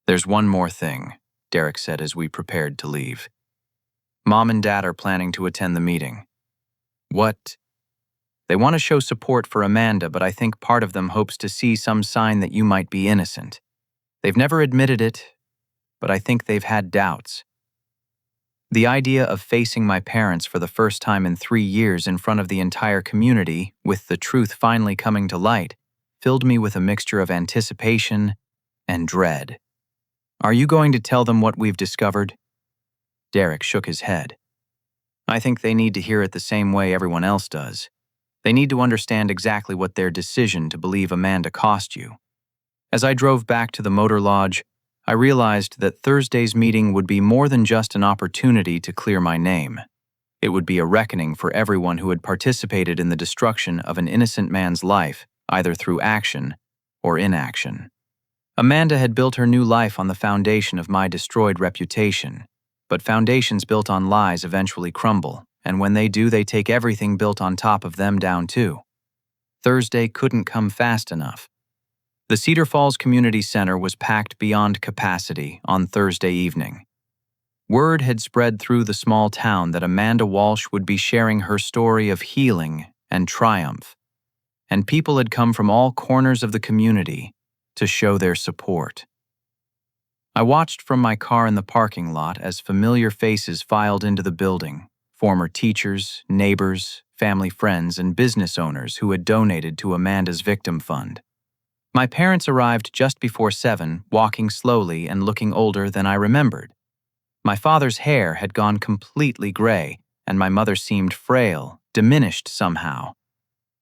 "There's one more thing," Derek said as we prepared to leave. "Mom and Dad are planning to attend the meeting." "What?" "They want to show support for Amanda, but I think part of them hopes to see some sign that you might be innocent. They've never admitted it, but I think they've had doubts." The idea of facing my parents for the first time in 3 years in front of the entire community, with the truth finally coming to light, filled me with a mixture of anticipation and dread. "Are you going to tell them what we've discovered?" Derek shook his head. "I think they need to hear it the same way everyone else does. They need to understand exactly what their decision to believe Amanda cost you." As I drove back to the motor lodge, I realized that Thursday's meeting would be more than just an opportunity to clear my name. It would be a reckoning for everyone who had participated in the destruction of an innocent man's life, either through action or inaction. Amanda had built her new life on the foundation of my destroyed reputation, but foundations built on lies eventually crumble, and when they do, they take everything built on top of them down too. Thursday couldn't come fast enough. The Cedar Falls Community Center was packed beyond capacity on Thursday evening. Word had spread through the small town that Amanda Walsh would be sharing her story of healing and triumph, and people had come from all corners of the community to show their support. I watched from my car in the parking lot as familiar faces filed into the building, former teachers, neighbors, family friends, and business owners who had donated to Amanda's victim fund. My parents arrived just before 7, walking slowly and looking older than I remembered. My father's hair had gone completely gray, and my mother seemed frail, diminished somehow.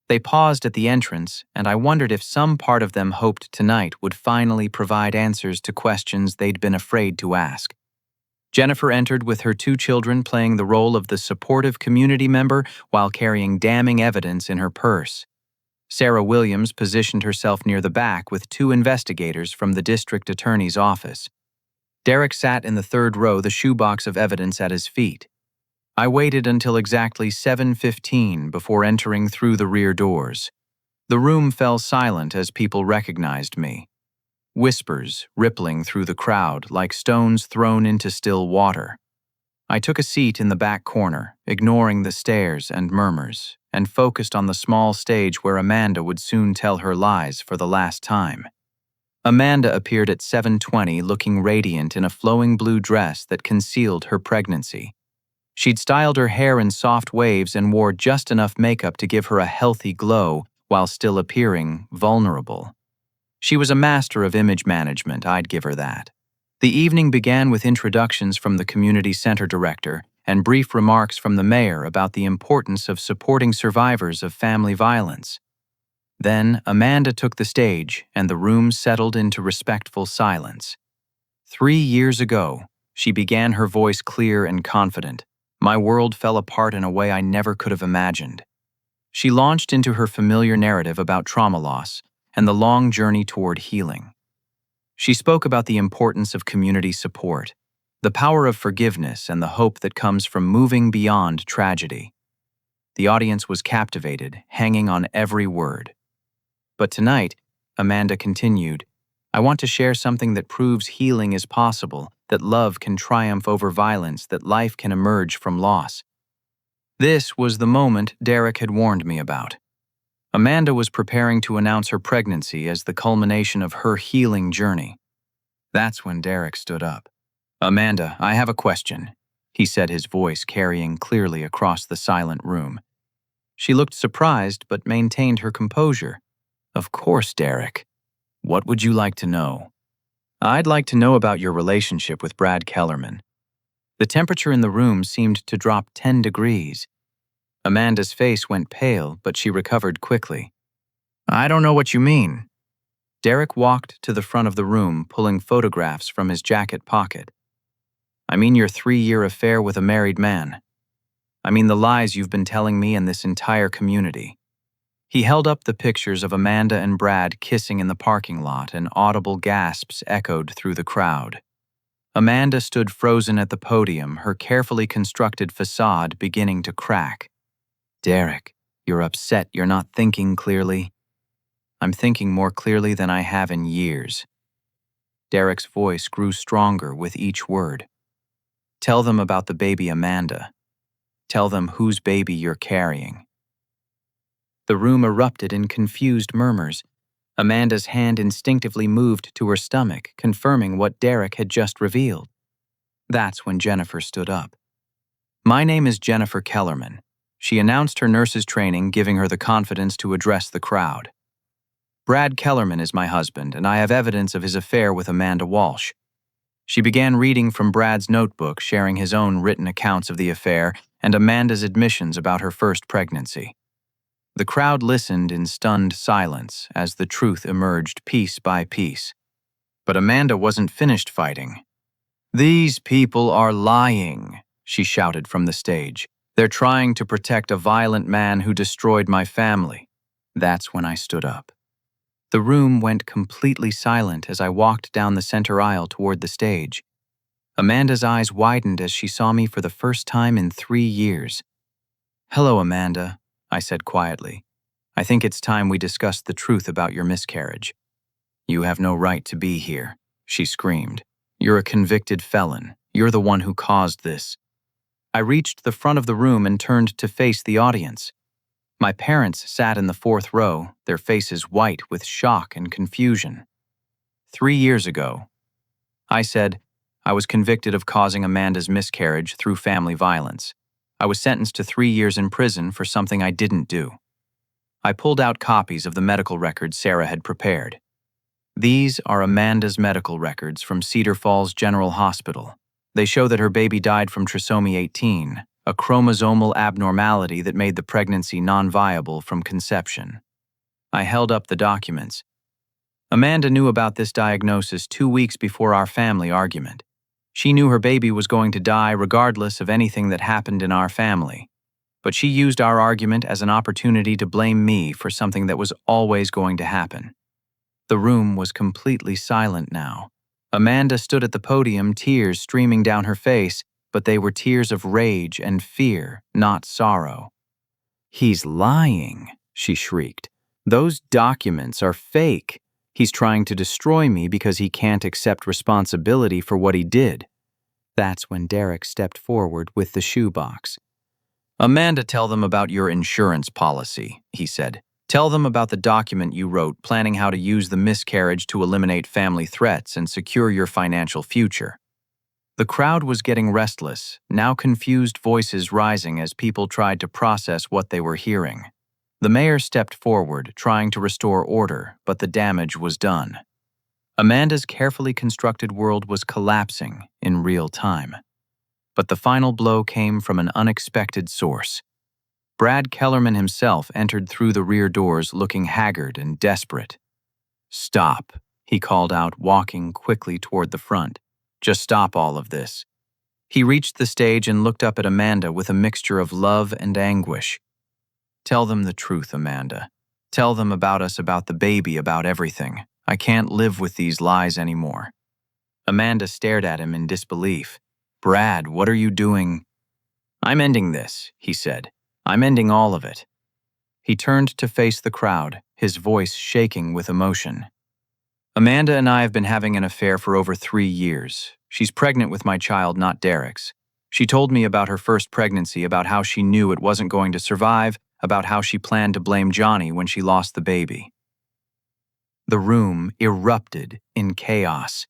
They paused at the entrance, and I wondered if some part of them hoped tonight would finally provide answers to questions they'd been afraid to ask. Jennifer entered with her 2 children, playing the role of the supportive community member while carrying damning evidence in her purse. Sarah Williams positioned herself near the back with 2 investigators from the district attorney's office. Derek sat in the 3rd row, the shoebox of evidence at his feet. I waited until exactly 7:15 before entering through the rear doors. The room fell silent as people recognized me. Whispers rippling through the crowd like stones thrown into still water. I took a seat in the back corner, ignoring the stares and murmurs, and focused on the small stage where Amanda would soon tell her lies for the last time. Amanda appeared at 7:20 looking radiant in a flowing blue dress that concealed her pregnancy. She'd styled her hair in soft waves and wore just enough makeup to give her a healthy glow while still appearing vulnerable. She was a master of image management, I'd give her that. The evening began with introductions from the community center director and brief remarks from the mayor about the importance of supporting survivors of family violence. Then Amanda took the stage, and the room settled into respectful silence. 3 years ago, she began, her voice clear and confident. My world fell apart in a way I never could have imagined. She launched into her familiar narrative about trauma loss and the long journey toward healing. She spoke about the importance of community support, the power of forgiveness, and the hope that comes from moving beyond tragedy. The audience was captivated, hanging on every word. But tonight, Amanda continued, I want to share something that proves healing is possible, that love can triumph over violence, that life can emerge from loss. This was the moment Derek had warned me about. Amanda was preparing to announce her pregnancy as the culmination of her healing journey. That's when Derek stood up. Amanda, I have a question, he said, his voice carrying clearly across the silent room. She looked surprised but maintained her composure. Of course, Derek. What would you like to know? I'd like to know about your relationship with Brad Kellerman. The temperature in the room seemed to drop 10 degrees. Amanda's face went pale, but she recovered quickly. I don't know what you mean. Derek walked to the front of the room, pulling photographs from his jacket pocket. I mean your 3-year affair with a married man. I mean the lies you've been telling me and this entire community. He held up the pictures of Amanda and Brad kissing in the parking lot, and audible gasps echoed through the crowd. Amanda stood frozen at the podium, her carefully constructed facade beginning to crack. Derek, you're upset you're not thinking clearly. I'm thinking more clearly than I have in years. Derek's voice grew stronger with each word. Tell them about the baby Amanda. Tell them whose baby you're carrying. The room erupted in confused murmurs. Amanda's hand instinctively moved to her stomach, confirming what Derek had just revealed. That's when Jennifer stood up. My name is Jennifer Kellerman. She announced her nurse's training, giving her the confidence to address the crowd. Brad Kellerman is my husband, and I have evidence of his affair with Amanda Walsh. She began reading from Brad's notebook, sharing his own written accounts of the affair and Amanda's admissions about her first pregnancy. The crowd listened in stunned silence as the truth emerged piece by piece. But Amanda wasn't finished fighting. These people are lying, she shouted from the stage. They're trying to protect a violent man who destroyed my family. That's when I stood up. The room went completely silent as I walked down the center aisle toward the stage. Amanda's eyes widened as she saw me for the first time in 3 years. Hello, Amanda, I said quietly. I think it's time we discussed the truth about your miscarriage. You have no right to be here, she screamed. You're a convicted felon. You're the one who caused this. I reached the front of the room and turned to face the audience. My parents sat in the 4th row, their faces white with shock and confusion. 3 years ago, I said, I was convicted of causing Amanda's miscarriage through family violence. I was sentenced to 3 years in prison for something I didn't do. I pulled out copies of the medical records Sarah had prepared. These are Amanda's medical records from Cedar Falls General Hospital. They show that her baby died from trisomy 18, a chromosomal abnormality that made the pregnancy non-viable from conception. I held up the documents. Amanda knew about this diagnosis 2 weeks before our family argument. She knew her baby was going to die regardless of anything that happened in our family. But she used our argument as an opportunity to blame me for something that was always going to happen. The room was completely silent now. Amanda stood at the podium, tears streaming down her face, but they were tears of rage and fear, not sorrow. He's lying, she shrieked. Those documents are fake. He's trying to destroy me because he can't accept responsibility for what he did. That's when Derek stepped forward with the shoebox. Amanda, tell them about your insurance policy, he said. Tell them about the document you wrote planning how to use the miscarriage to eliminate family threats and secure your financial future. The crowd was getting restless, now confused voices rising as people tried to process what they were hearing. The mayor stepped forward, trying to restore order, but the damage was done. Amanda's carefully constructed world was collapsing in real time. But the final blow came from an unexpected source. Brad Kellerman himself entered through the rear doors looking haggard and desperate. Stop, he called out, walking quickly toward the front. Just stop all of this. He reached the stage and looked up at Amanda with a mixture of love and anguish. Tell them the truth, Amanda. Tell them about us, about the baby, about everything. I can't live with these lies anymore. Amanda stared at him in disbelief. Brad, what are you doing? I'm ending this, he said. I'm ending all of it. He turned to face the crowd, his voice shaking with emotion. Amanda and I have been having an affair for over 3 years. She's pregnant with my child, not Derek's. She told me about her first pregnancy, about how she knew it wasn't going to survive, about how she planned to blame Johnnie when she lost the baby. The room erupted in chaos.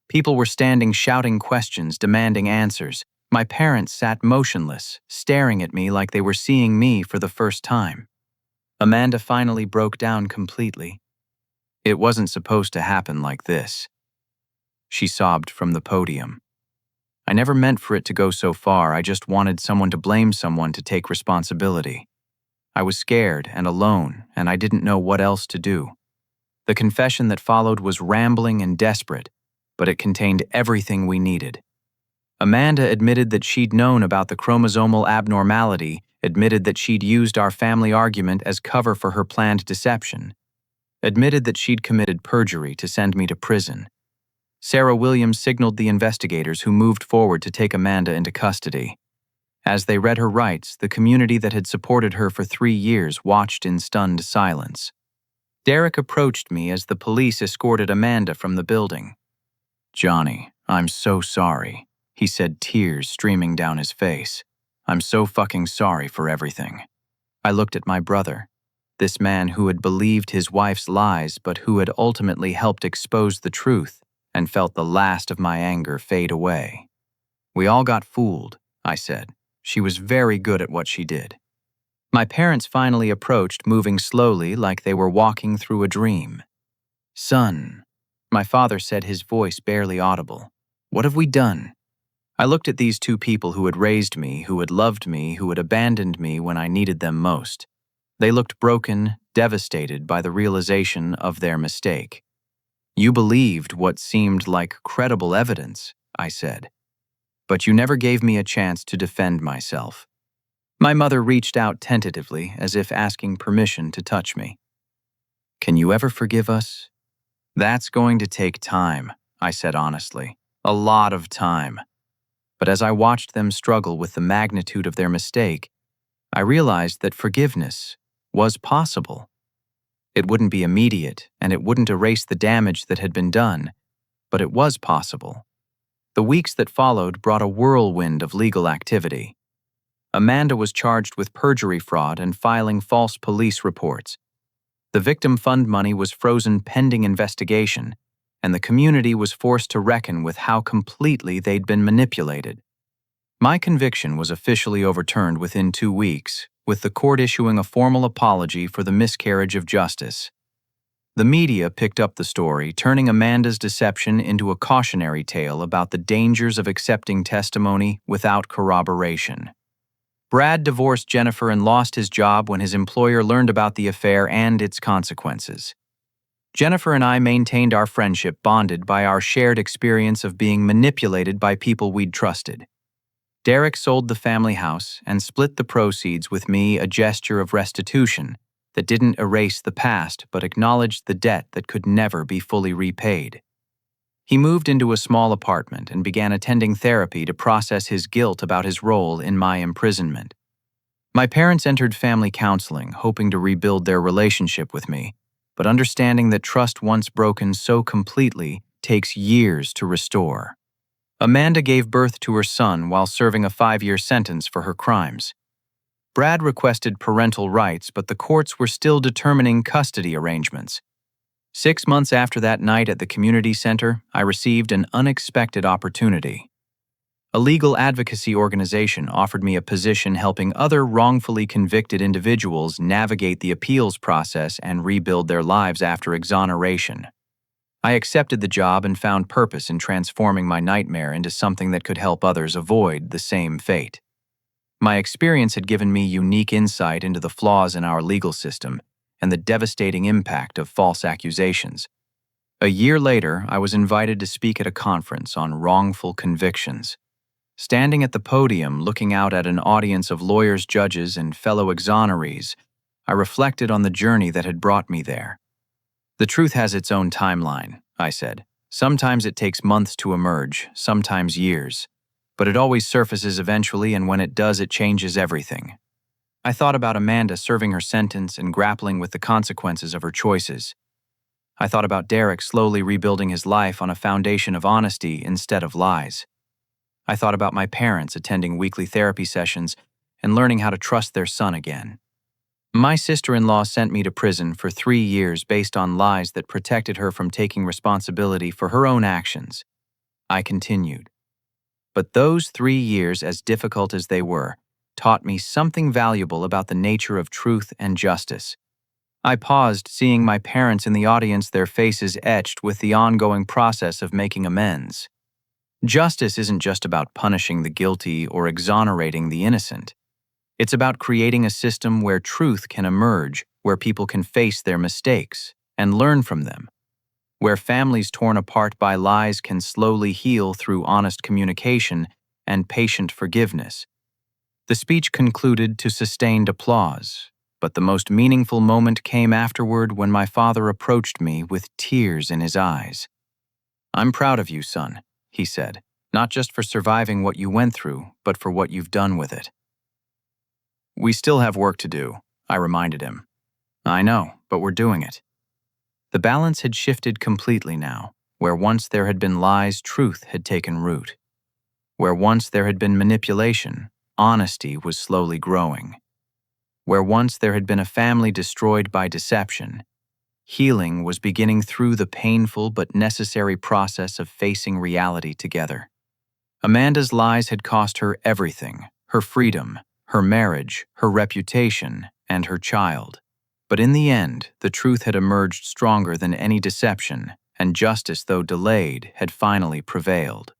People were standing shouting questions, demanding answers. My parents sat motionless, staring at me like they were seeing me for the first time. Amanda finally broke down completely. It wasn't supposed to happen like this. She sobbed from the podium. I never meant for it to go so far. I just wanted someone to blame someone to take responsibility. I was scared and alone, and I didn't know what else to do. The confession that followed was rambling and desperate, but it contained everything we needed. Amanda admitted that she'd known about the chromosomal abnormality, admitted that she'd used our family argument as cover for her planned deception, admitted that she'd committed perjury to send me to prison. Sarah Williams signaled the investigators who moved forward to take Amanda into custody. As they read her rights, the community that had supported her for 3 years watched in stunned silence. Derek approached me as the police escorted Amanda from the building. "Johnnie, I'm so sorry," he said, tears streaming down his face. "I'm so fucking sorry for everything." I looked at my brother, this man who had believed his wife's lies but who had ultimately helped expose the truth, and felt the last of my anger fade away. "We all got fooled," I said. "She was very good at what she did." My parents finally approached, moving slowly like they were walking through a dream. "Son," my father said, his voice barely audible, "what have we done?" I looked at these two people who had raised me, who had loved me, who had abandoned me when I needed them most. They looked broken, devastated by the realization of their mistake. "You believed what seemed like credible evidence," I said. "But you never gave me a chance to defend myself." My mother reached out tentatively, as if asking permission to touch me. "Can you ever forgive us?" "That's going to take time," I said honestly. "A lot of time." But as I watched them struggle with the magnitude of their mistake, I realized that forgiveness was possible. It wouldn't be immediate, and it wouldn't erase the damage that had been done, but it was possible. The weeks that followed brought a whirlwind of legal activity. Amanda was charged with perjury fraud and filing false police reports. The victim fund money was frozen pending investigation, and the community was forced to reckon with how completely they'd been manipulated. My conviction was officially overturned within 2 weeks, with the court issuing a formal apology for the miscarriage of justice. The media picked up the story, turning Amanda's deception into a cautionary tale about the dangers of accepting testimony without corroboration. Brad divorced Jennifer and lost his job when his employer learned about the affair and its consequences. Jennifer and I maintained our friendship, bonded by our shared experience of being manipulated by people we'd trusted. Derek sold the family house and split the proceeds with me, a gesture of restitution that didn't erase the past but acknowledged the debt that could never be fully repaid. He moved into a small apartment and began attending therapy to process his guilt about his role in my imprisonment. My parents entered family counseling, hoping to rebuild their relationship with me, but understanding that trust once broken so completely takes years to restore. Amanda gave birth to her son while serving a 5-year sentence for her crimes. Brad requested parental rights, but the courts were still determining custody arrangements. 6 months after that night at the community center, I received an unexpected opportunity. A legal advocacy organization offered me a position helping other wrongfully convicted individuals navigate the appeals process and rebuild their lives after exoneration. I accepted the job and found purpose in transforming my nightmare into something that could help others avoid the same fate. My experience had given me unique insight into the flaws in our legal system and the devastating impact of false accusations. A year later, I was invited to speak at a conference on wrongful convictions. Standing at the podium, looking out at an audience of lawyers, judges, and fellow exonerees, I reflected on the journey that had brought me there. "The truth has its own timeline," I said. "Sometimes it takes months to emerge, sometimes years. But it always surfaces eventually, and when it does, it changes everything." I thought about Amanda serving her sentence and grappling with the consequences of her choices. I thought about Derek slowly rebuilding his life on a foundation of honesty instead of lies. I thought about my parents attending weekly therapy sessions and learning how to trust their son again. My sister-in-law sent me to prison for 3 years based on lies that protected her from taking responsibility for her own actions. I continued. But those 3 years, as difficult as they were, taught me something valuable about the nature of truth and justice. I paused, seeing my parents in the audience, their faces etched with the ongoing process of making amends. Justice isn't just about punishing the guilty or exonerating the innocent. It's about creating a system where truth can emerge, where people can face their mistakes and learn from them, where families torn apart by lies can slowly heal through honest communication and patient forgiveness. The speech concluded to sustained applause, but the most meaningful moment came afterward when my father approached me with tears in his eyes. "I'm proud of you, son," he said, "not just for surviving what you went through, but for what you've done with it." "We still have work to do," I reminded him. "I know, but we're doing it." The balance had shifted completely now. Where once there had been lies, truth had taken root. Where once there had been manipulation, honesty was slowly growing. Where once there had been a family destroyed by deception, healing was beginning through the painful but necessary process of facing reality together. Amanda's lies had cost her everything: her freedom, her marriage, her reputation, and her child. But in the end, the truth had emerged stronger than any deception, and justice, though delayed, had finally prevailed.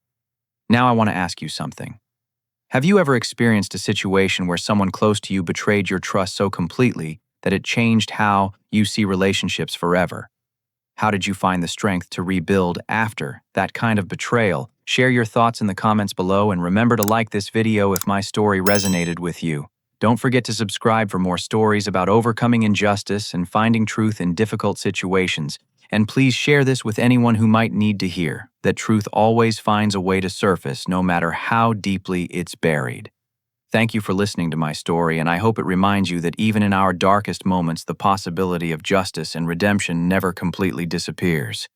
Now I want to ask you something. Have you ever experienced a situation where someone close to you betrayed your trust so completely that it changed how you see relationships forever? How did you find the strength to rebuild after that kind of betrayal? Share your thoughts in the comments below, and remember to like this video if my story resonated with you. Don't forget to subscribe for more stories about overcoming injustice and finding truth in difficult situations. And please share this with anyone who might need to hear that truth always finds a way to surface, no matter how deeply it's buried. Thank you for listening to my story, and I hope it reminds you that even in our darkest moments, the possibility of justice and redemption never completely disappears.